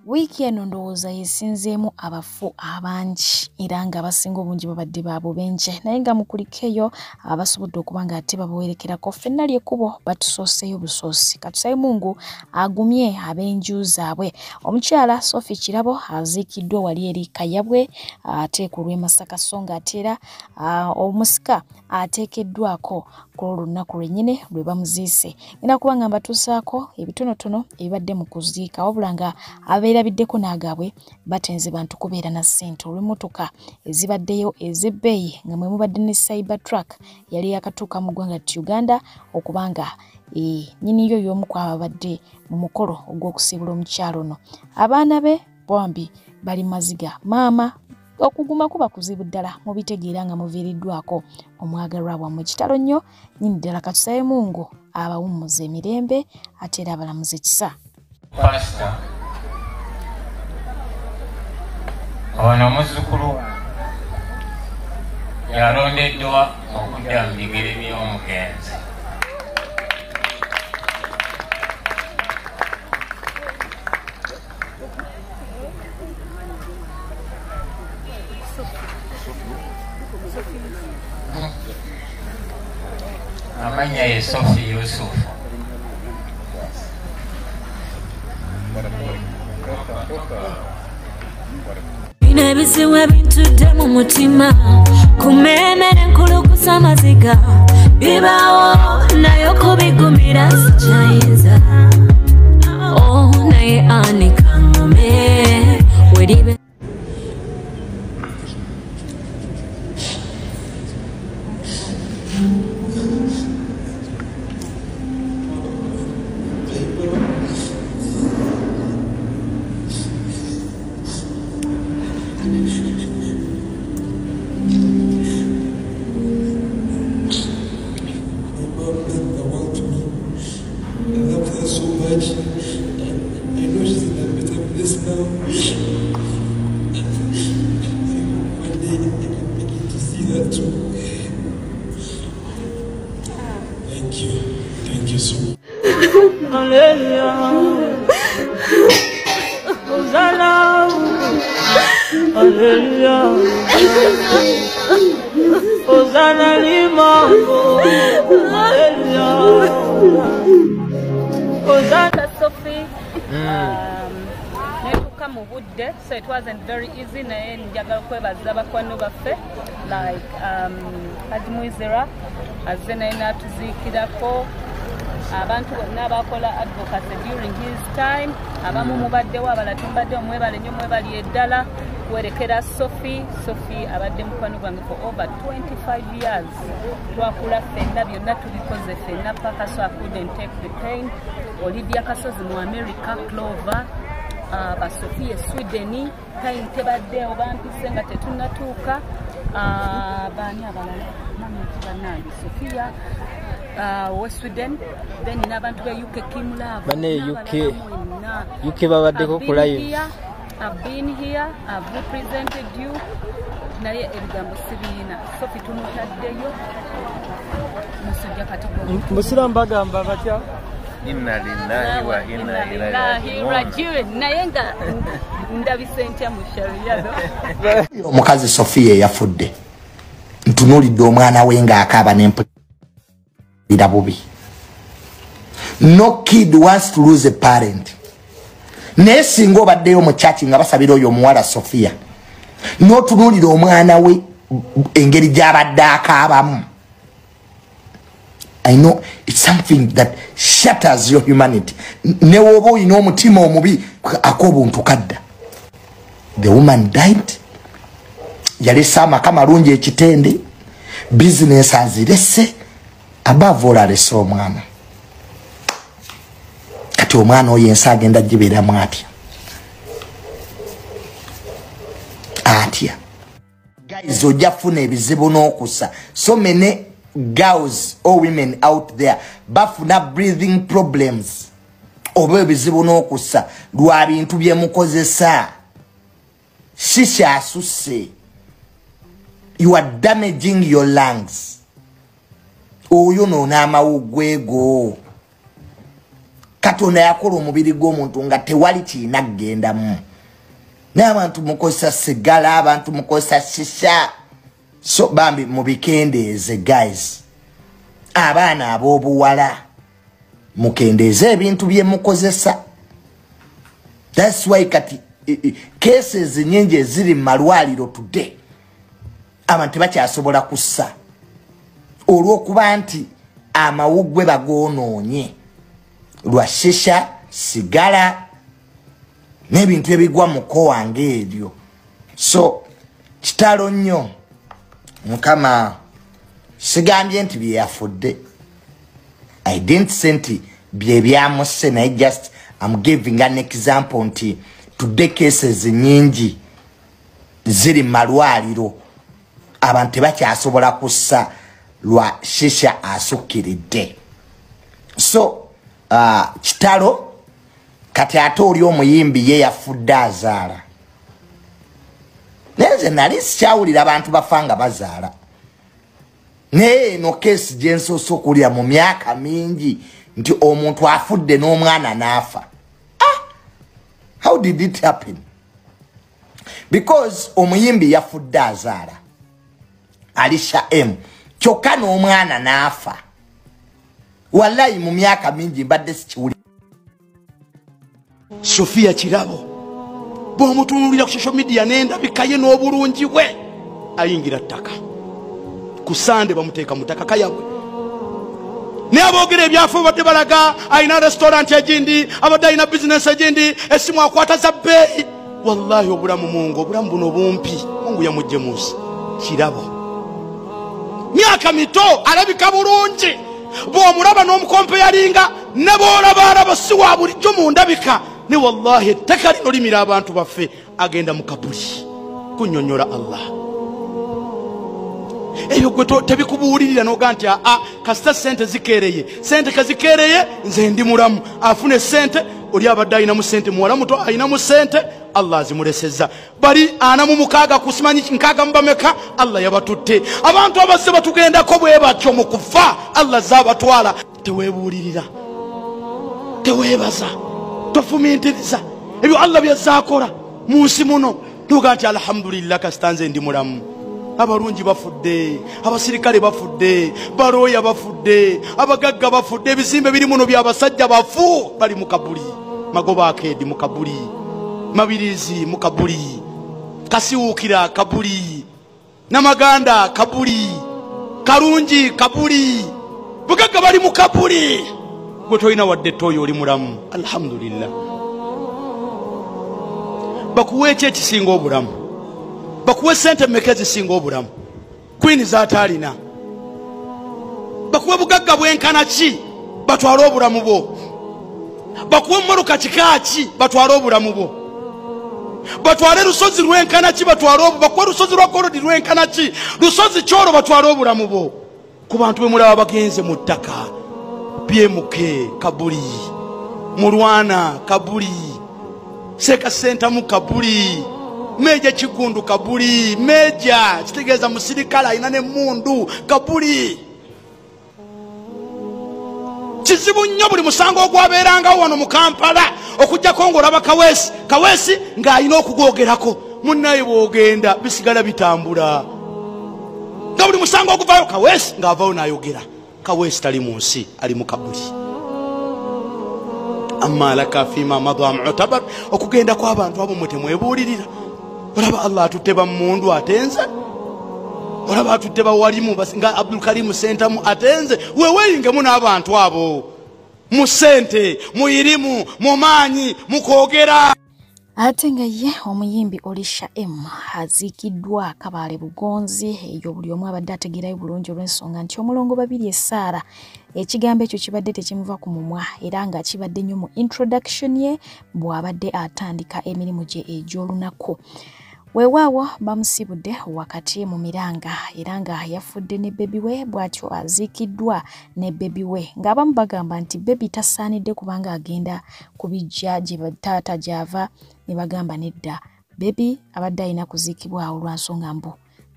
Wiki eno ndowooza yesinzeemu abafu abangi era nga abasinga obungi babadde babubenje naye nga mukulikeyo abasobodde okuba nga ate babawerekerako ffenna ly'ekkubo batusooseyo busoosi katusabe Mungu agumye ab'enju zaabwe. Omukyala Sophie Kirabo aziikiddwa wali eri Kayabwe ateeka olw'e Masaka so nga ate era omusika ateekeddwako ku olunaku lwennyini lwe bamuziise. Ngenda kuba nga mbatuusaako ebitonotono ebibadde mu kuziika wabula nga abeerabiddeko n'agaabwe batenze bantu kubeera na ssente olw'emmotoka ezibaddeyo ez'ebbeeyi nga mwe mubadde ne Cybertruck yali yakatuuka mu ggwanga Uganda okubanga nnyiniyo y'omu ku ababadde mu mukolo ogw'okusiibula omukyalo ono. Abaana be bambi bali maziga maama okuguma kuba kuzibu ddala mubitegeera nga muviiriddwako omwagalwa bwammwe kitalo nnyo nnyini ddala katusabe Mungu abawummuza emirembe ate era abalamuza ekisa. Ono muzzukulu yalondeddwa okudda mu bigere by'omugenzi. Amanya ye Sophie Yusufu. Nebisiwe bintudde mu mutima kumemere nkulukusa amaziga bibaawo nayo kubigumira sikyayinza naye anika ngome weribe Thank you so much. Sophie, mu budde, so it wasn't very easy naye njagala kwebaza bakwano baffe like Haji Mwizera azze naye n'atuziikirako abantu bonna abakola advocacy during his time abamu mubaddewo abala tumbaddewo mwebale nnyo mwebali eddala kuwerekera Sophie abadde mukwano gwange for over 25 years twakula ffenna byonna tubikoze ffenna paka so I couldn't take the pain. Olivia Kasozi mu America, Clover ba Sophie Sweden time tebaddewo bampise nga tetunnatuuka baani abalala bannange Sophia we Sweden then n'abantu ba UK Kimlove bane UK babaddeko ku live. I've been here, I've represented you naye ebigambo sibiina Sophie tumutaddeyo musujja kati musiramu bagamba batya Inna lillahi wa inna ilaihi rajiun naye nga ndabisentya mu sharia omukazi Sophie yafudde ntunulidde omwana we ng'akaaba n'empulira bubi. No kid wants to lose a parent. Naye singa obaddeyo mu church nga basabira oyo omuwala Sophia n'otunuulira omwana we engeri gy'abadde akaabamu. I know it's something that shatters your humanity. Ne woba olina omutima omubi ak'obuntu kadda. The woman died. Yalese amaka malungi ekitende. Business azirese. Above all alese omwana. Kati omwana oyo ensi agenda gibeeramu atya. Guys, ojja funa ebizibu n'okusa. So many girls or women out there bafuna breathing problems oba ebizibu n'okusa lwa bintu bye mukozesa. Shisha asusse. You are damaging your lungs. Oyo no n'amawuggwe go. Katonda yakola omubiri gw'omuntu nga tewali kiina kugendamu. N'abantu mukozesa sigala, abantu mukozesa shisha. So bambi mubikendeeze guys. Abaana ab'obuwala mukendeeze ebintu bye mukozesa. That's why kati cases nyingi eziri mu malwaliro today abantu tebakyasobola kussa olw'okuba nti amawuggwe bagoonoonye lwa shisha, sigala n'ebintu ebigwa mu kowange ebyo. So kitalo nnyo Mukama sigambye nti bye yafudde. I didn't say nti bye byamusse naye just I'm giving an example nti today cases nyingi ziri malwaliro abantu tebakyasobola kussa lwa shisha asukkiridde. So kitalo kati ate oli omuyimbi ye yafudde azaala. Neze nali sikyawulira abantu bafanga bazaala. Naye no case gyensoose okulira mu myaka mingi nti omuntu afudde n'omwana n'afa. How did it happen? Because omuyimbi yafudde azaala Alisha M kyokka n'omwana n'afa. Wallahi mu myaka mingi mbadde sikiwulira. Sofia Kirabo bw'omutunuulira ku social media n'endabika ye n'obulungi bwe ayingira ttaka ku Sande bamuteeka mu ttaka kayabwe ne aboogera ebyafu badde balaga ayina restaurant egindi abadde ayina business egindi esimu akwata za bbeeyi. Wallahi obulamu Mungu obulamu buno bumpi Mungu yamujje Musa Kirabo myaka mito alabika bulungi bw'omulaba n'omukompe yalinga ne bw'olaba alaba si wa bulijjo mu ndabika ne wallahi ettaka lino limira abantu baffe agenda mu kabuli kunnyonnyola Allah. Ebyo gwe tebikubuulirira n'oga nti kasita sente zikeereye sente kazikeereye nze ndi mulamu afune sente oli abadde ayinamu sente muwala muto ayinamu sente Allah azimulesezza bali ana mu mukaaga kusimanyi nkaaga mbameka Allah yabatutte abantu abazze batugendako bwe batyo mu kufa Allah zaabatwala. Teweebuulirira teweebaza tofumintiriza ebyo Allah byazaakola mu nsi muno n'oga nti alhamdulillah kasita nze ndi mulamu. Abalungi bafudde abasirikale bafudde baroya bafudde abagagga bafudde ebizimbe biri muno by'abasajja bafu bali mu kabuli. Magoba Akedi mu kabuli, Mabirizi mu kabuli, Kasiwukira kabuli, Namaganda kabuli, Karungi kabuli, bugagga bali mu kabuli. Gwe toyina wadde toyo oli mulamu alhamdulillah. Bakuwe ekisinga obulamu bakuwe sente mmeka ezisinga obulamu Queen z'ataalina bakuwe bugagga bwenkana ki batwale obulamu bwo bakuwe mmoloka kika ki batwale obulamu bwo batwale lusozi lwenkana ki batwale obwo bakuwe lusozi lwa Golodi lwenkana ki lusozi Kyoro batwale obulamu bwo ku bantu be mulaba bagenze mu ttaka BMK kabuli Mulwana kabuli Seka Senta mu kabuli Meja Kigundu kabuli Meja kitegeeza musirikala ayina ne mundu kabuli. Kizibu nnyo buli musango ogwabeeranga wano mu Kampala okujjako ng'olaba Kawesi ng'ayina okugwogerako munnaye bw'ogenda bisigala bitambula nga buli musango oguvaayo Kawesi ng'avaayo n'ayogera. Kawesi tali mu nsi ali mu kabuli. Amma laka fima madha mu'tabar okugenda kw'abantu abo mwe temwebuulirira. Olaba Allah atutte bamundu atenze olaba atutte bawalimu nga Abdul Karim Sentamu atenze weeweyingemu n'abantu abo mu sente mu irimu mu maanyi mu kwogera. Ate nga ye omuyimbi Alisha M aziikiddwa Kabaale Bugonzi eyo buli omu abadde ategeerayo bulungi olw'ensonga nti omulongo babiri Esaara ekigambo ekyo kibadde tekimuva ku mumwa era nga kibadde nnyo mu introduction ye bw'abadde atandika emirimu gye egy'olunaku. Weewaawo bamusibudde wakati mu miranga era nga yafudde ne bebi we bw'atyo aziikiddwa ne bebi we ng'abamu bagamba nti bebi tasaanidde kubanga agenda kubijja gye taata gy'ava ne bagamba nedda bebi abadde alina kuziikibwa olwa nsonga mbu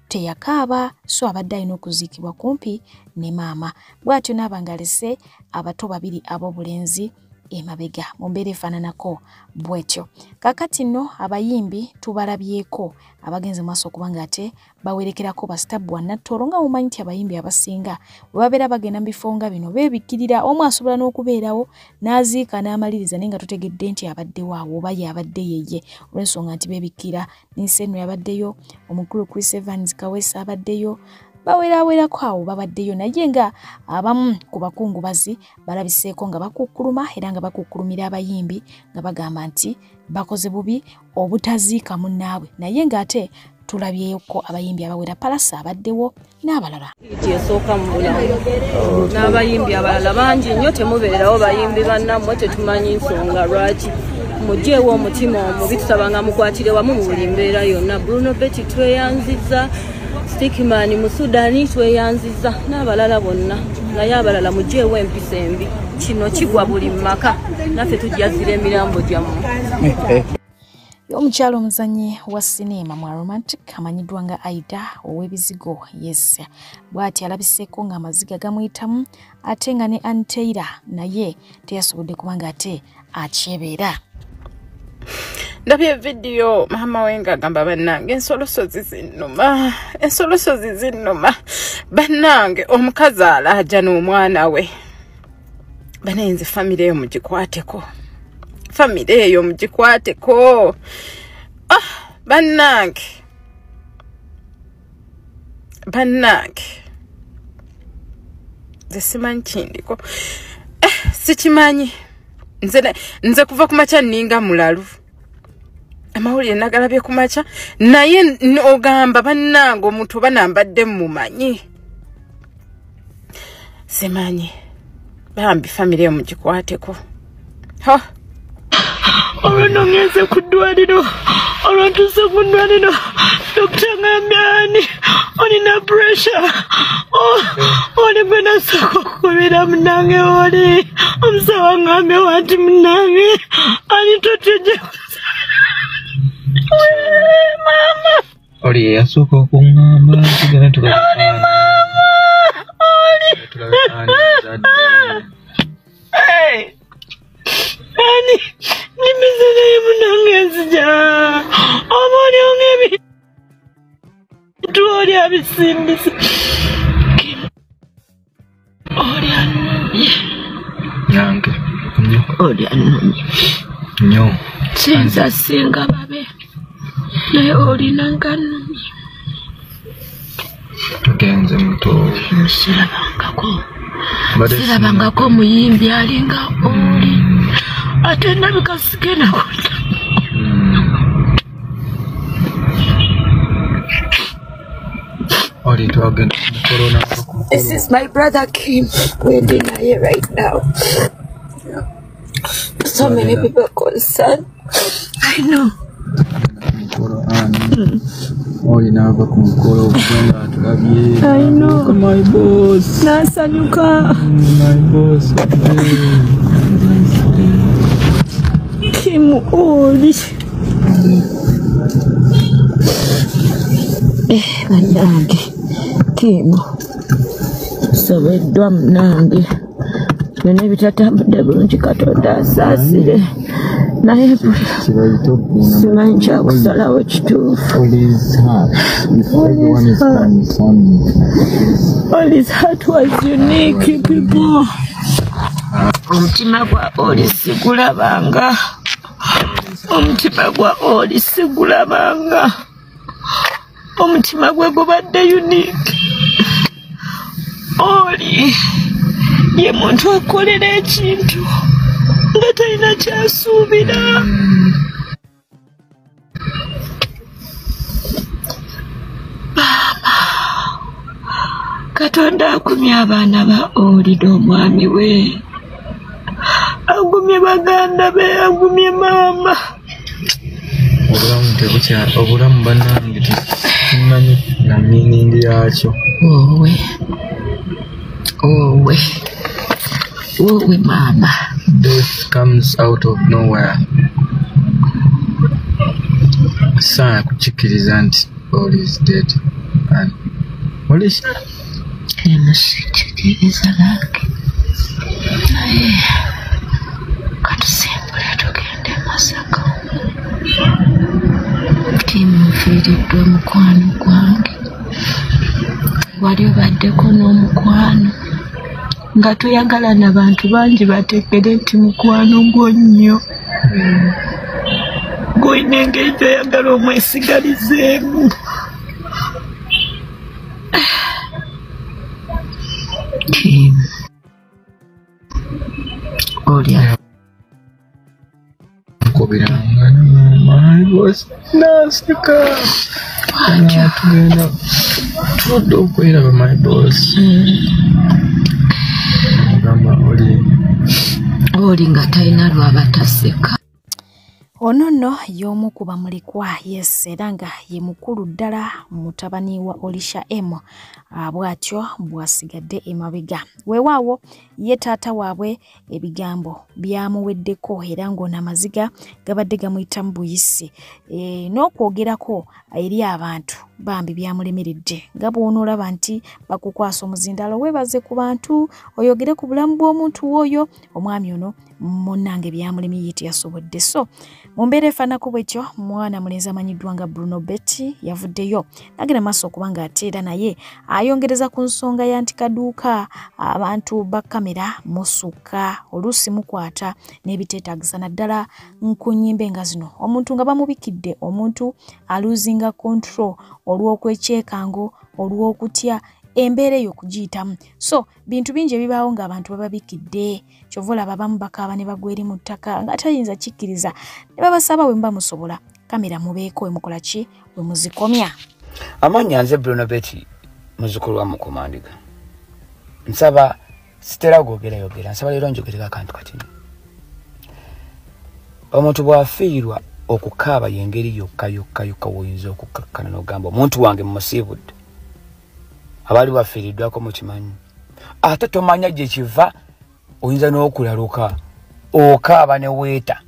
teyakaaba so abadde alina okuziikibwa kumpi ne maama. Bw'atyo n'abangalese abato babiri ab'obulenzi emabega mu mbeera efaananako bwetyo. Kakati nno abayimbi tubalabyeko abagenze maaso kubanga ate bawerekerako Bastabu wa Natoro nga mumanyi nti abayimbi abasinga bwe babeera bagenda mu bifo nga bino beebikkirira omu asobola n'okubeerawo n'aziika n'amaliriza naye nga tutegedde nti abaddewo awo oba yabadde yeye olw'ensonga nti beebikkira n'Insenno yabaddeyo omukulu Chris Evans Kaweesa abaddeyo bawerawerako awo babaddeyo naye nga abamu ku bakungubazi balabiseeko nga bakukkuluma era nga bakukkulumira abayimbi nga bagamba nti bakoze bubi obutaziika munnaabwe naye ng'ate tulabyeko abayimbi abawera Palasa abaddewo n'abalala. Esooka mu bulamu n'abayimbi abalala bangi nnyo temubeerawo bayimbi bannammwe tetumanyi nsonga lwaki mugyeewo omutima omubi tusabanga mukwatire wamu mu buli mbeera yonna. Bruno Betty tweyanziza, Stickman mu Sudani tweyanziza n'abalala bonna naye abalala mugyeewo empisa embi. Kino kigwa buli maka naffe tujjazira emirambo gyammwe. Omukyalo omuzannyi wa sinema mu romantic amanyiddwa nga Aida ow'ebizigo yes bw'ati alabiseeko ng'amaziga gamuyitamu ate nga ne Anteira naye teyasobodde kubanga ate akyebeera. Ndabye video mama wenga agamba bannange ensolosozi zinnuma bannange omukazi alaja n'omwana we banenze famire eyo mugikwateko bannange zesimanyi kindiko sikimanyi nze kuva ku makya nninga mulalu amawulire nagalabye ku makya naye ogamba bannange omuntu oba nambadde mmumanyi simanyi bambi famire eyo mugikwateko olwo ngeze ku ddwaliro olwantuse ku ddwaliro dokita ngambye olina pressure oli gwe nasooka okukubira munange oli omusawo ngambye wanti munange ani totujje mama oli yasooka okuŋŋamba tugenda oli mama oli ani nimizere munange nzija omuli ongebi tuoli abisimbisi oli anumye yange nnyo oli anumye nnyo sinza singa babe naye olina nkanumye tugenze muto sirabangako omuyimbi alinga oli ate nabikasike nakuta oli twagenda corona. This is my brother Kim. We're dinner here right now. So many people concerned. I know. Oli nava ku mukolo okugenda atulabye. I know. My boss. Nasanyuka. My boss. Kim oli. Bannange Kim sobeddwa munange byonna ebitatambudde bulungi Katonda asaasire naye simanyi kyakusalawo kituufu. Oli's heart was unique people. Omutima gwa oli sigulabanga. Omutima gwa oli sigulabanga. Omutima gwe gubadde unique. Oli ye muntu akolera ekintu nga talina kyasuubira. Katonda akumye abaana ba Oli n'omwami we, agumye baganda be, agumye maama. Obulamu tebukya, obulamu bannange tekimanyi na miningi yakyo. Wowe mama. Death comes out of nowhere. Sana kuchikiriza nti all is dead. And what is Emusikiriza lake. timufiiriddwa mukwano gwange wali obaddeko n'omukwano nga toyagala n'abantu bangi bateekere nti mukwano gwo nnyo gw'olina engeri toyagala omwesigalizeemu timu olya kubiranga my boss nasika tugenda tudde okwiraba my boss mugamba oli nga talina lwabataseka ono nno y'omu ku bamulikwa yes era nga ye mukulu ddala mutabani wa Olisha M bw'atyo bwasigadde emabega weewaawo ye taata waabwe ebigambo byamuweddeko era ng'ono amaziga gabadde gamuyita mu buyisi n'okwogerako eri abantu bambi byamulemeredde nga bw'onoolaba nti bakukwasa omuzindalo weebaze ku bantu oyogere ku bulamu bw'omuntu oyo omwami ono munnange byamulemye ye teyasobodde so mu mbeera efaanako bwetyo mwana mulenzi amanyiddwa nga Bruno Betty yavuddeyo n'agenda maaso okuba ng'ate era naye ayongereza ku nsonga ya nti kaduuka abantu ba kamera musukka oluusi mukwata n'ebiteetaagisa naddala ku nnyimba nga zino omuntu nga bamubikidde omuntu aluzinga control olw'okwekyekango olw'okutya embeera eyo kugiyitamu so bintu bingi ebibaawo ng'abantu bababikidde kyova olaba abamu bakaaba ne bagwa eri mu ttaka nga tayinza kikkiriza ne babasaba bwe muba musobola kamera mubeeko we mukola ki we muzikomya amannya nze Bruno Betty muzukulu wa Mukomandiga nsaba sitera yogera nsaba leero njogereko akantu katini omuntu bw'afiirwa okukaaba y'engeri yokka woyinza okukkakkana n'ogamba omuntu wange mumusiibudde abali bafiiriddwako mukimanyi ate tomanya gye kiva oyinza n'okulaluka okaaba ne weeta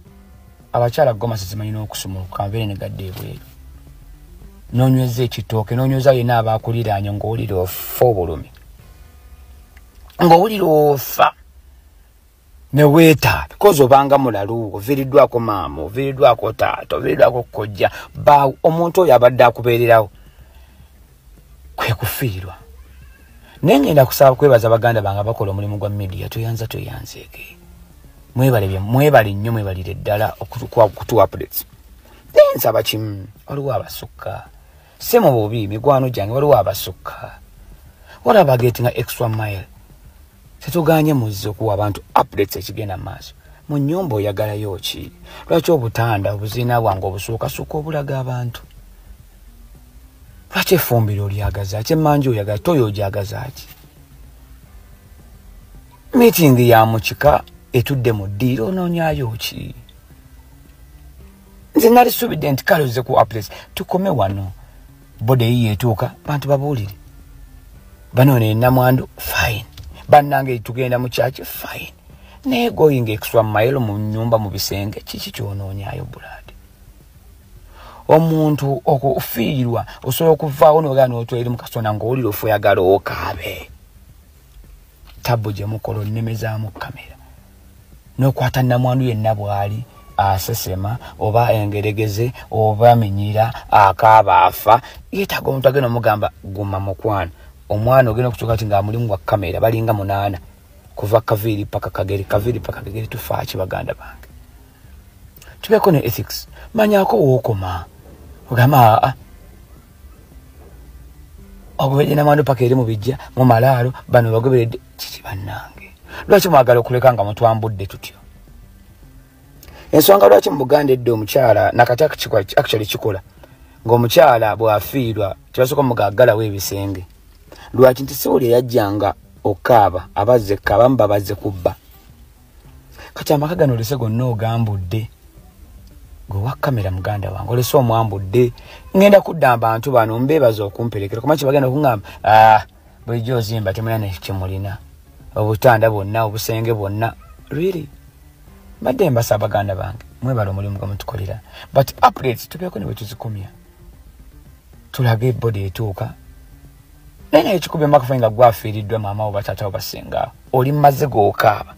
abakyala goma sizimanyi n'okusumuluka mbeere ne gadde ebweru n'onyweza ekitooke n'onyweza yenna abaakuliraanye ng'owulira ofa obulumi ng'owulira ofa ne weeta because obanga mulalu oviiriddwako maama oviiriddwako taata oviiriddwako kkojja baawo omuntu oyo abadde akubeererawo kwe kufiirwa naye ngenda kusaba kwebaza baganda bange bakola omulimu gwa media toyanzeeke mwebale nnyo mwebalire ddala okutuwa updates nsaba kimu waliwo abasukka si mu bubi mikwano gyange waliwo abasukka walaba getinga extra mile tetuganye muzze okuwa abantu updates ekigenda mu maaso mu nnyumba oyagalayo ki lwaki obutanda obuziina bwange obusuukasuuka obulaga abantu lwaki efumbiro olyagaza ki emmanju oyagala toyo ogyagaza ki meeting ya mukika etudde mu ddiiro onoonyayo ki nze nali suubidde nti kale ozze ku updates tukome wano bode yiye etuuka bantu babuulire banoone namwandu fine bannange tugenda mu kyaki fine naye going extra mile mu nnyumba mu bisenge kiki kyonoonyayo buladi omuntu okufiirwa osobola okuvaawo n'ogala n'otwera mu kasona ng'owulira ofu oyagala okaabe tabbo gye mukola onnemezaamu kamera n'okwata namwandu yenna bw'ali asesema oba engeregeze oba minyira akaaba afa yeetaaga omuntu agenda omugamba guma mukwano omwana ogenda okutuuka ti ng'amulimu gwa kamera balinga 8 kuva kaviiri paka kagere tufaaki baganda bange tubeeko ne ethics manyako wookoma ogamba ogoberedde namwandu paka eri mu bijja mu malaalo bano bagoberedde kiki bannange lwaki mwagala okuleka nga mutwambudde tutyo ensonga lwaki mu Buganda edda omukyala nakati actually kikola ng'omukyala bw'afiirwa kibasooka mugaggalawo ebisenge lwaki nti siwuli yajjanga okaaba abazze abamu babazze kubba kati amaka gano olese gonna ogambudde gwewa kamera muganda wange olese omwambudde ngenda kudda abantu bano mbeebaza okumperekera kumanyi bagenda okungamba bulijjo ozimba temulina nekimulina obutanda bwonna obusenge bwonna really badde mbasa baganda bange mwebala omulimu gwe mutukolera but updates tubeeko ne bwe tuzikumya tulage body etuuka naye ekikubye microphone nga gwafiiriddwa maama wo bataata wo basinga oli mmaze gookaaba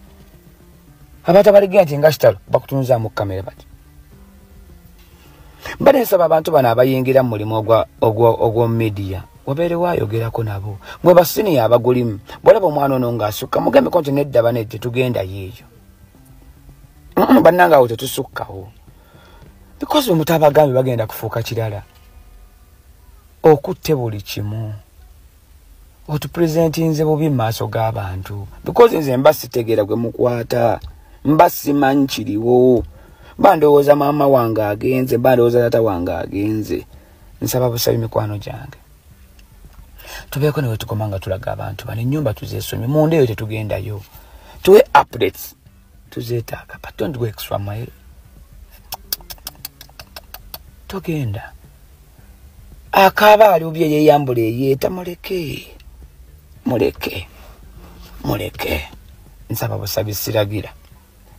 abantu abaligenda nti nga kitalo bakutunzaamu kamera bati Mbadde nsaba abantu bano abayingira mu mulimu ogwo media wabeere waayogerako nabo mwe basini abagulimu bwolaba omwana ono ng'asukka mugambe konti nedda bane tetugenda yeeyo bannanga awo tetusukkawo because bwe mutabagambe bagenda kufuuka kirala okutte buli kimu otupresentinze bubi mu maaso g'abantu because nze mba sitegeera gwe mukwata mba simanyi kiriwo mba ndowooza maama wange agenze mba ndowooza taata wange agenze nsaba busabi mikwano gyange tubeeko ne wetukoma nga tulaga abantu bano ennyumba tuzeesomye munda eyo tetugendayo tuwe updates tuzeetaaga but don't go extra mile togenda akaaba ali ubye yeyambula eyeeta muleke nsaba busabi siragira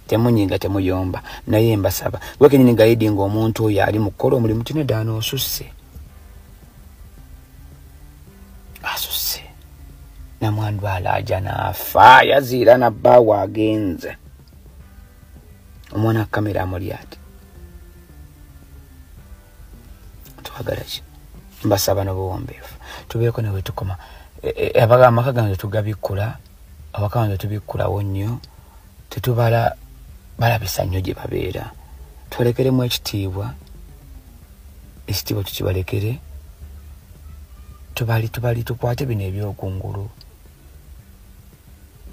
temunyinga temuyomba naye mbasaba wekenyini gaidinga omuntu oyo ali mukola omulimu tineddaano osusse asuse namwandu alaja naafa yaziira nabbaawo agenze omwana kamera amuli ati twagala ki mbasaba n'obuwombeefu tubeeko ne wetukoma amaka gange tetugabikkula awaka wange tubikkulawo nnyo tetubala balabisa nnyo gye babeera twalekeremu ekitiibwa tukibalekere tubali tukwate bino ebyokungulu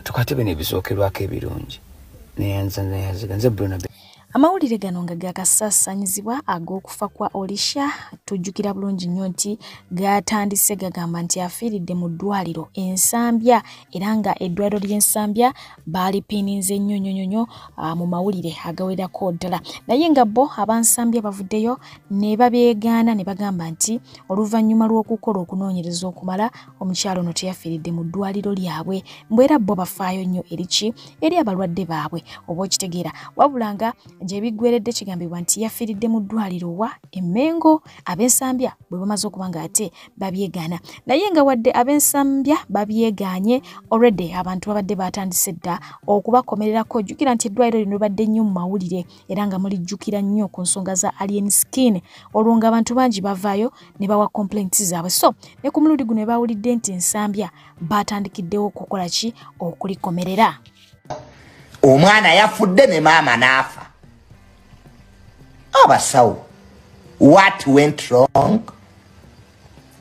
tukwate bino ebisookerwako ebirungi neyanziga nze Bruno. Amawulire gano nga gakasaasanyizibwa ag'okufa kwa Olisha tujjukira bulungi nnyo nti gatandise gagamba nti afiiridde mu ddwaliro Ensambya era nga eddwaliro ly'Ensambya baalipiininze nnyo mu mawulire agawerako ddala naye nga bo abansambya bavuddeyo ne babeegaana ne bagamba nti oluvannyuma lw'okukola okunoonyereza okumala omukyalo ono teyafiiridde mu ddwaliro lyabwe mbwera bo bafaayo nnyo eri abalwadde baabwe oba okitegeera wabula nga gyebigweredde kigambibwa nti yafiiridde mu ddwaliro wa Emmengo ab'Ensambya bwe bamaze okuba nga ate babyegaana naye nga wadde ab'Ensambya babyegaanye already abantu babadde batandise dda okubakomererako jjukira nti eddwaliro lino libadde nnyo mu mawulire era nga mulijjukira nnyo ku nsonga za alien skin olwo nga abantu bangi bavaayo ne bawa complaints zaabwe so ne ku mulundi guno bawulidde nti Ensambya batandikiddewo okukola ki okulikomerera omwana yafudde ne maama n'afa abasawo what went wrong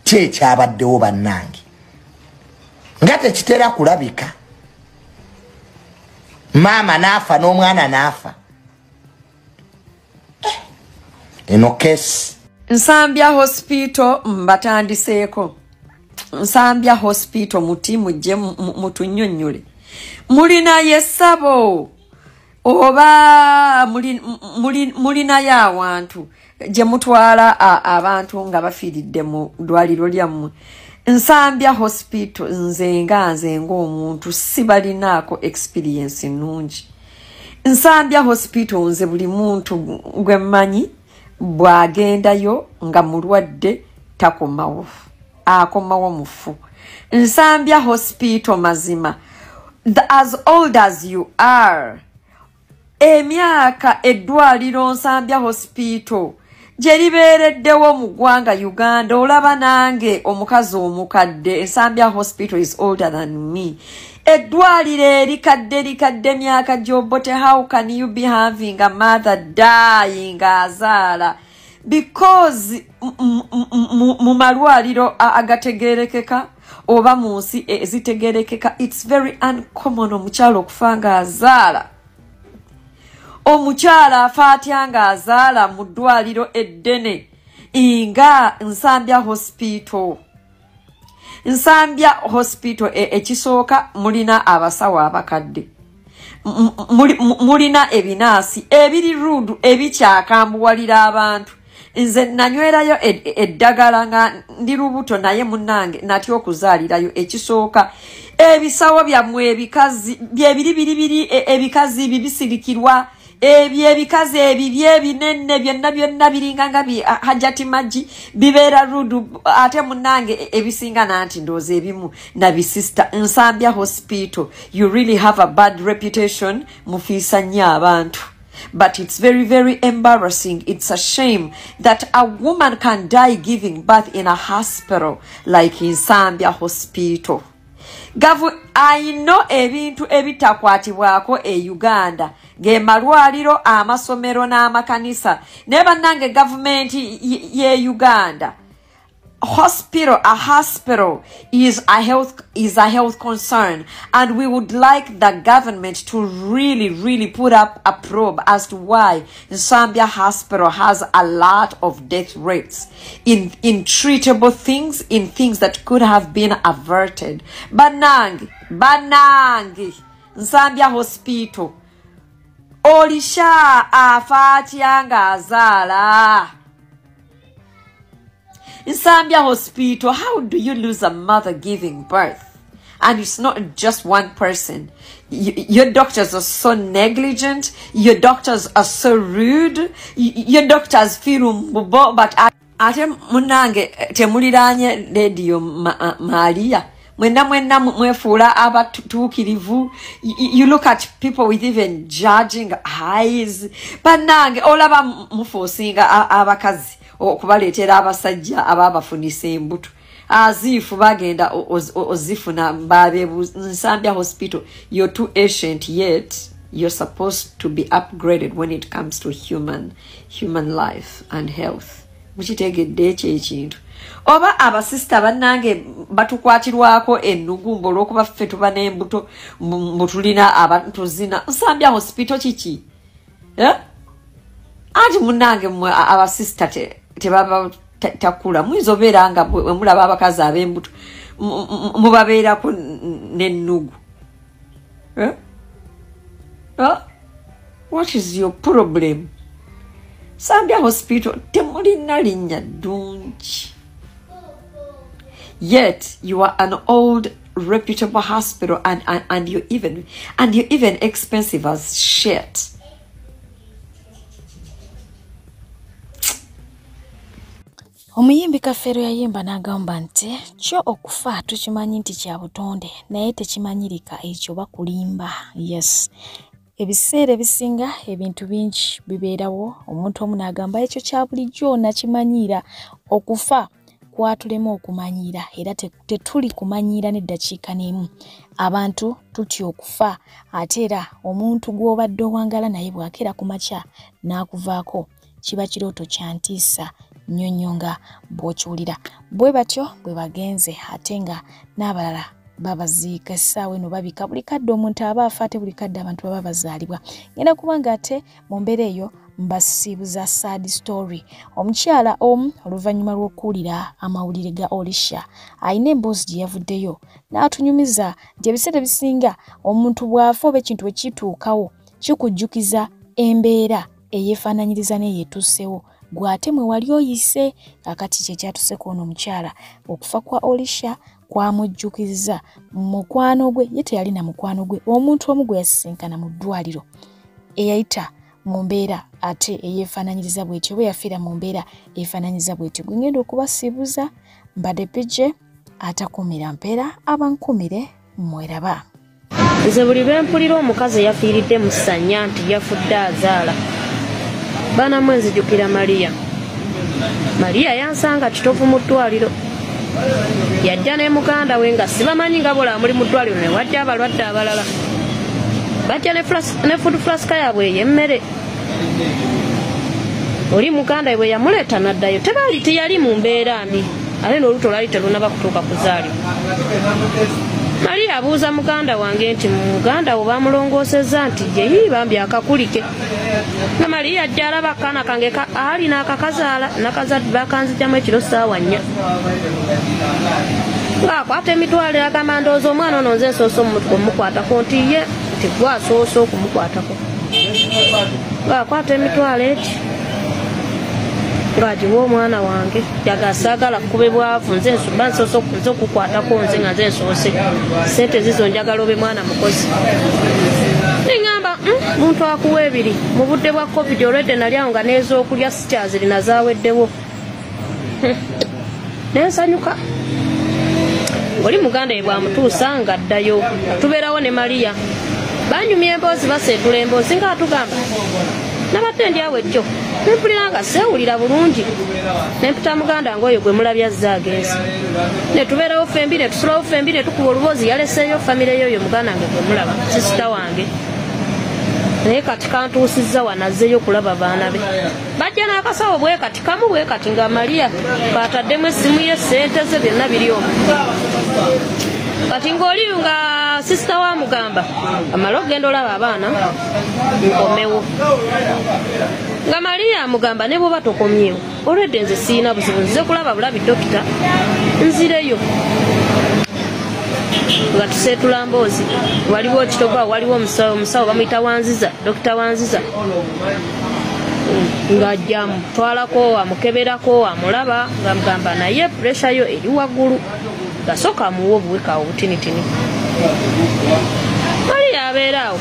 kyekyabaddewo bannange nga tekitera kulabika maama n'afa n'omwana n'afa eno kesi Nsambya hospital mbatandiseeko Nsambya hospital muti mujje mutunnyonnyole mulinayo essabo oba mulinayo awantu gye mutwala abantu nga bafiiridde mu ddwaliro lyammwe Nsambya hospital nze ng'omuntu sibalinaako experience nnungi Nsambya hospital nze buli muntu gwe mmanyi bw'agendayo nga mulwadde takomawo akomawo mufu Nsambya hospital mazima as old as you are emyaka eddwaliro Nsambya hospital gye libeereddewo mu ggwanga Uganda olaba nange omukazi omukadde Nsambya hospital is older than me eddwaliro erikadde myaka gy'obote how can you be having a mother dying azaala because mu malwaliro agategerekeka oba mu nsi ezitegerekeka it's very uncommon omukyala okufa nga azaala omukyala afa atya nga azaala mu ddwaliro eddene nga Nsambya hospital Nsambya hospital ekisooka mulina abasawo abakadde mulina ebinaasi ebiri ruudu ebikyakambuwalira abantu nze nanywerayo eddagala nga ndi lubuto naye munnange natya okuzaalirayo ekisooka ebisawo byammwe ebikazi byebiribiribiri ebikazi bibisirikirwa ebikazi ebibye ebinene byonna biringa nga hajati maji bibeera rudu ate munnange ebisinga nanti ndoozi ebimu nabisista Nsambya hospital you really have a bad reputation mufiisa nnyo abantu but it's very, very embarrassing. It's a shame that a woman can die giving birth in a hospital like in Zambia Hospital. I know ebintu ebitakwatibwako e Uganda ge malwaliro amasomero n'amakanisa neba nange government ye Uganda. A hospital is a health concern, and we would like the government to really put up a probe as to why Zambia Hospital has a lot of death rates in treatable things, in things that could have been averted. Banangi Zambia Hospital olisha afatyanga azala. In Zambia Hospital, how do you lose a mother giving birth? And it's not just one person. Your doctors are so negligent. Your doctors are so rude. Your doctors feel mbubo, but ate munange temuliranye radio Maria. Mwena mwefula abatukirivu. You look at people with even judging eyes. Banange olaba mufosinga abakazi. Okubaletera abasajja ababafunisa embuto azifu bagenda ozifuna mbabe Zambia Hospital. You're too ancient, yet you're supposed to be upgraded when it comes to human life and health. Mukitegedde ekintu oba abasista bannange batukwatirwako ennugumbo olw'okuba ffe tuba n'embuto mutulina abantu zina Zambia Hospital kiki ati munnange mwe abasista tebaba takula mwizobeera nga mulaba abakazi ab'embuto mubabeerako n'ennugu. What is your problem? Zambia Hospital temulina linnya ddungi, yet you are an old reputable hospital and you're even expensive as shit. Omuyimbi Kafeero yayimba n'agamba nti kyo okufa tukimanyi nti kya butonde naye tekimanyirika ekyo bakulimba. Yes, ebiseera ebisinga ebintu bingi bibeerawo omuntu omu n'agamba ekyo kya bulijjo nakimanyiira. Okufa kwatulema okumanyiira era tetuli kumanyiira n'eddakiika n'emu. Abantu tutya okufa ate era omuntu gw'obadde owangala naye bw'akeera ku makya n'akuvaako kiba kirooto kya ntiisa nnyonnyonga bw'okiwulira. Bwe batyo bwe bagenze ate nga n'abalala babaziika essaawa eno babika buli kadde omuntu aba afa ate buli kadde abantu baba bazaalibwa. Ngenda kubanga ate mu mbeera eyo mbasiibuza sad story. Omukyala omu oluvannyuma lw'okuwulira amawulire ga Olisha alina emboozi gye yavuddeyo n'atunyumiza nti ebiseera ebisinga omuntu bw'afa oba ekintu bwe kituukawo kikujjukiza embeera eyeefaananyiriza n'eyeetussewo gwate mwe wali oyise. Akati kye kyatusseko ono omukyala okufa kwa Olisha kwamujjukiza mukwano gwe, ye teyali na mukwano gwe, omuntu omu gwe yasisinkana mu ddwaliro eyayita mu mbeera ate eyeefaananyiriza bw'etyo, bwe yafiira mu mbeera eyeefaananyiriza bw'etyo. Gwe ngenda okubasiibuza mbadde pije atakumira mpeera abankumire mweraba. Nze buli lwe mpulira omukazi eyafiiridde mu ssanya nti yafudde azaala baana mwe nzijukira Maria yansanga kitovu mu ddwaliro. Yajja ne muganda we nga sibamanyi nga bola muli mu ddwaliro ne wajja abalwadde abalala. Bajja ne food flask yaabwe ey'emmere. Oli muganda we yamuleeta n'addayo. Teyali mu mbeera mbi ate n'oluto lwali terunaba kutuuka kuzaalibwa. Maria abuuza muganda wange nti muganda wo bamulongoosezza nti ye bambi akakulike. Na Maria ajja alaba akaana kange ali n'akakazaala nakazadde bakanzijjamu ekiro ssaawa 4. Ng'akwata emitwalo agamba ndowooza omwana ono nze nsoosa omukwatako nti ye nti gwasoosa okumukwatako. Ng'akwata emitwalo eki ng'agiwa omwana wange yagasaagala kkube bwavu nze nsoosa okukwatako nze nga nze nsoose sente zizo njagala obe mwana mukozi. Ningamba muntu akuwa ebiri mu budde bwa covid olwedde nalyawo nga n'ez'okulya sikyazirina zaaweddewo. Nensanyuka oli muganda ye bwamutuusa nga addayo. Tubeerawo ne Maria banyumya emboozi baseetula emboozi ng'atugamba nabadde ndi awo ejjo nempulira nga seewulira bulungi nemputa muganda ngoyo gwe mulabya azze agenzi ne tubeerawo fembi ne tusulawo fembi ne tukuba oluboozi yaleseeyo famire yoyo muganda wange gwe mulaba sisita wange naye kati kantuusizza wanazzeyo kulaba baana be bajja n'akasawo bwe kati kamu bwe kati nga Maria baataddemu essimu ye ssente ze byonna biri omu kati ng'oli nga sisita wa mugamba amala okugenda olaba abaana nkomewo nga Maria mugamba ne bwoba tokomyewo olwedde nze siina buzibu nzize kulaba bulabi dokita nzireyo nga tuseetula mboozi waliwo kitoba waliwo omusawo bamuyita Wanziza dokita Wanziza ng'ajja amutwalako amukeberako amulaba nga mugamba naye puresha yo eri waggulu gasooka amuwa obuwekaawo butinitini wali abeeraawo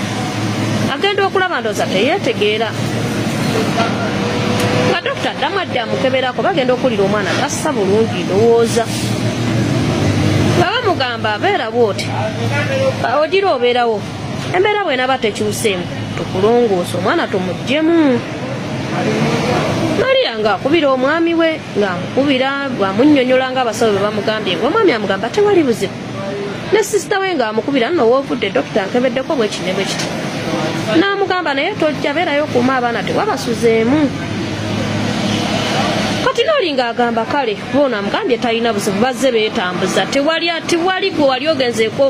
agenda okulaba ndooza teyeetegeera nga dokita addamu adde amukeberako bagenda okulira omwana tassa bulungi ndowooza baba mugamba abeera bwoti ogira obeerawo embeera bwenaba tekyuseemu tukulongoosa omwana tumuggyemu Maria nga akubira omwami we ng'amukubira bw'amunnyonnyola ng'abasawo be bamugambye ng'omwami amugamba tewali buzibu ne sisita we ng'amukubira nno woovudde dokita nkebeddeko bwe kine bwe kiti n'amugamba naye tojja beerayo okuuma abaana tewabasuzeemu kati n'oli ng'agamba kale boona amugambye talina buzibu bazze beetambuza tewali gwe wali ogenzeeko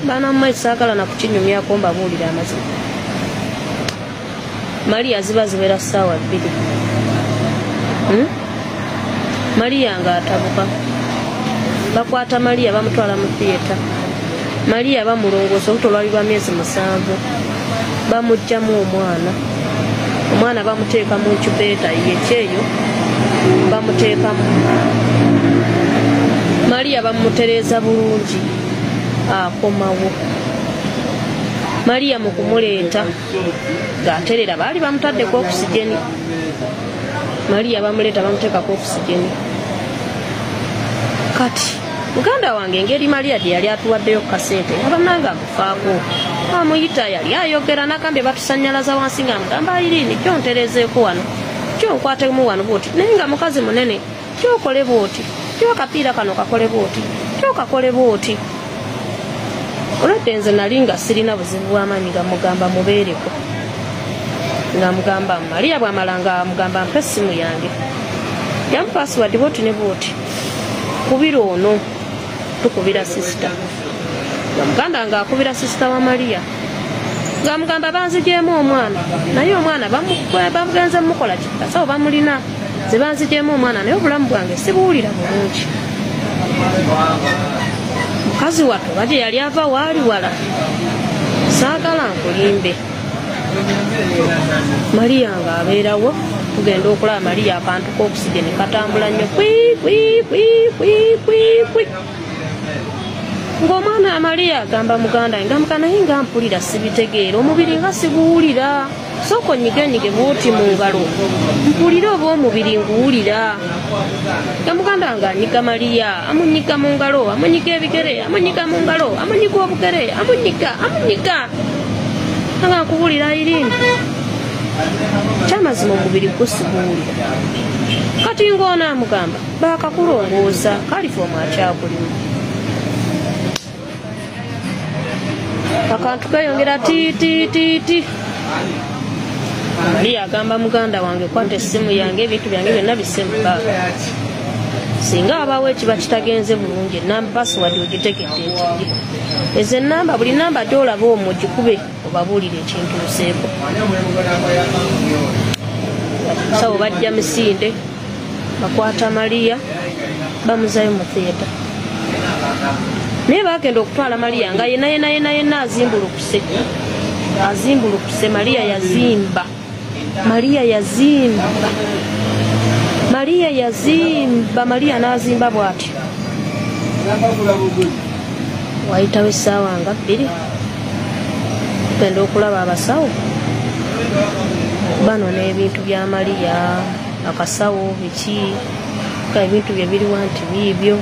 baana mumai saagala nakukinyumyako mbabuulira amazima Maria ziba ziwera ssaawa 2 Maria ng'atabuka bakwata Maria bamutwala mu theatre Maria bamulongoosa olubuto lwali lwa myezi 7 bamuggyamu omwana bamuteeka mu ncupeeta yekyeyo bamuteekamu Maria bamutereeza bulungi akomawo Maria mu kumuleeta ng'aterera baali bamutaddeko okusigeni Maria bamuleeta bamuteekako okusigeni kati muganda wange engeri Maria gye yali atuwaddeyo kasente nga bannanga amufaako amuyita yali ayogera n'agambye batusannyalaza wansi ng'amugamba Irene kyonterezeeko wano kyonkwatemu wano bwoti naye nga mukazi munene kyokole bwoti kyokapiira kano kakole bwoti kyokakole bwoti olwedde nze nali nga sirina buzibu bw'amaanyi nga mugamba mubeereko nga mugamba Maria bw'amala nga mugamba mpa essimu yange yamu password bwoti ne bwoti kubira ono tukubira sisita nga muganda ng'akubira sisita wa Maria nga mugamba banzigyemu omwana naye omwana bamugenze mukola kitasawo bamulina ze banzigyemu omwana naye obulamu bwange sibuwulira bulungi mukazi wattu baje yali ava waali wala saagala nkulimbe Maria ng'abeerawo tugenda okulaba Maria akantu k'okusigeni katambula nnyo kwi ng'omwana Maria agamba muganda nga mukanaye nga mpulira sibitegeera omubiri nga siguwulira sooka onyigenyige bwoti mu ngalo mpulira oba omubiri nguwulira nga muganda nga anyiga Maria amunyiga mu ngalo amunyiga ebigere amunyiga mu ngalo amunyiga obugere amunyiga nga nkuwulira Irene kyamazima omubiri gusiguwulira kati ng'ona amugamba baakakulongoosa kalifomu akyakulimu akantu keyongera ti Maria agamba muganda wange kwata essimu yange ebintu byange byonna bisse mu bbaaga singa abawo ekiba kitagenze bulungi enamba password ogitekedde nti ezo enamba buli namba gy'olaba omwo gikube obabuulire ekintuuseeko sawo bajja misinde bakwata Maria bamuzayo mu theatre naye bagenda okutwala Maria nga yenna azimbulukuse Maria yazimba Maria n'azimba bw'atyo wayitawo essaawa nga 2 tugenda okulaba abasawo bano n'ebintu bya Maria akasawo biki ka ebintu bye biri wanti biibyo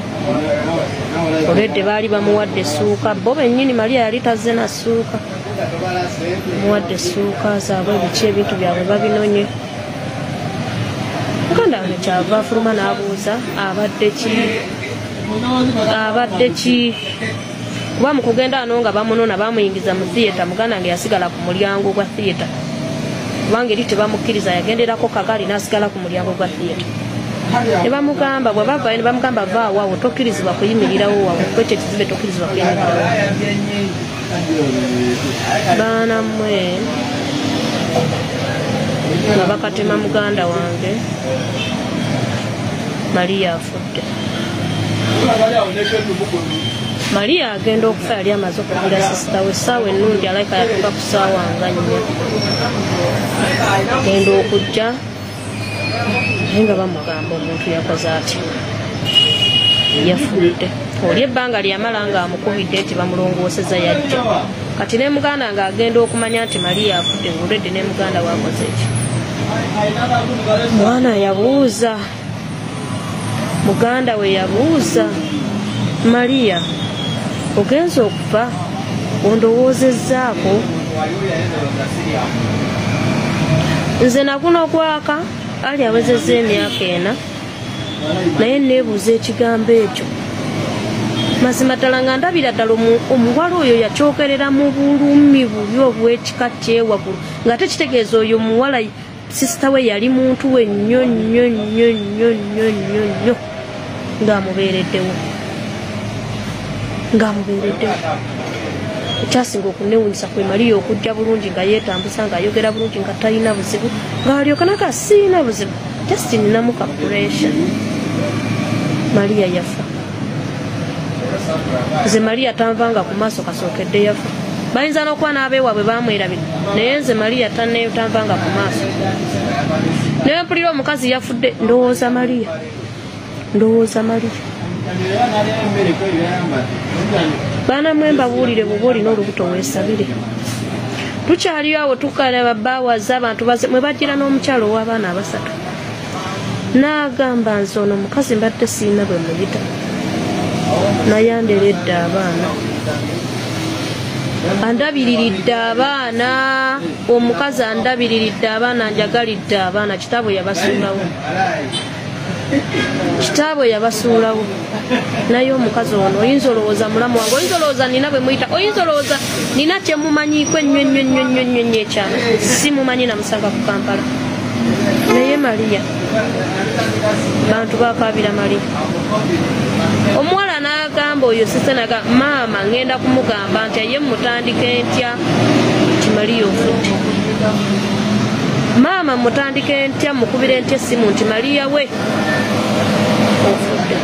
olwedde baali bamuwadde essuuka bo bennyini Maria yali tazze na ssuuka muwadde essuuka zaabwe ebiki ebintu byabwe babinonye muganda wange kyava afuluma n'abuuza abadde ki kuba mu kugenda ano nga bamunona bamuyingiza mu theatre muganda wange yasigala ku mulyango gwa theatre kubanga eri tebamukkiriza yagenderako kagali n'asigala ku mulyango gwa theatre ne bamugamba bwe bavayo ne bamugamba vaawo awo tokkirizibwa kuyimirirawo wawe kwekyo ekizibe tokkirizibwa kuyimirirawo baana mmwe nga bakatema muganda wange Maria afudde Maria agenda okufa yali amaze okugira sisita we essaawa ennungi alayika yatuuka ku ssaawa nga nnya agenda okujja naye nga bamugamba omuntu yakoze atya yafudde oli ebbanga lyamala nga amukubidde nti bamulongooseza yajja kati ne muganda nga agenda okumanya nti Maria afudde ng'olwedde ne muganda waakoze eki mwana yabuuza muganda we yabuuza Maria ogenza okufa ondowoozezaako nze nakuno kwaka ali awezezza emyaka 4 naye neebuuza ekigambo ekyo mazima ddala nga ndabira ddala omuwala oyo yakyokerera mu bulumi bubi obw'ekika kyewagulu nga tekitegeeza oyo muwala sisita we yali muntu we nnyo nnyo nnyo nnyo nnyo nnyo nnyo ng'amubeereddewo ekyasinga okunewunyisa kwe Maria okujja bulungi nga yeetambuza ng'ayogera bulungi nga talina buzibu ng'alyoka naga siina buzibu just ninamu calculation Maria yafa nze Maria tanvanga ku maaso kasookedde yafa bayinza n'okuba n'abeewaabwe bamwerabira naye nze Maria tanvanga ku maaso naye mpulira omukazi yafudde ndowooza Maria baana mwe mbabuulire bw'oba olina olubuto weesabire tukyaliyo awo tukalaba baawaza abantu mwe bagira n'omukyalo ow'abaana 3 n'agamba nze ono mukazi mbadde siina bwe muyita naye anderedde abaana andabiriridde abaana omukazi andabiriridde abaana njagalidde abaana kitaabwe yabasuulawo naye omukazi ono oyinza olowooza mulamu wange oyinza olowooza nina bwe muyita oyinza olowooza nina kyemumanyiiko ennyo nnyo nnyo nnyo nnyo nnyo ekyama simumanyi namusanga ku Kampala naye Maria bantu bakabira Maria omuwala n'agamba oyo sise naga maama ngenda kumugamba nti ye mutandike ntya nti Maria ofudde maama mutandike ntya mukubire ntya essimu nti Maria we ofudde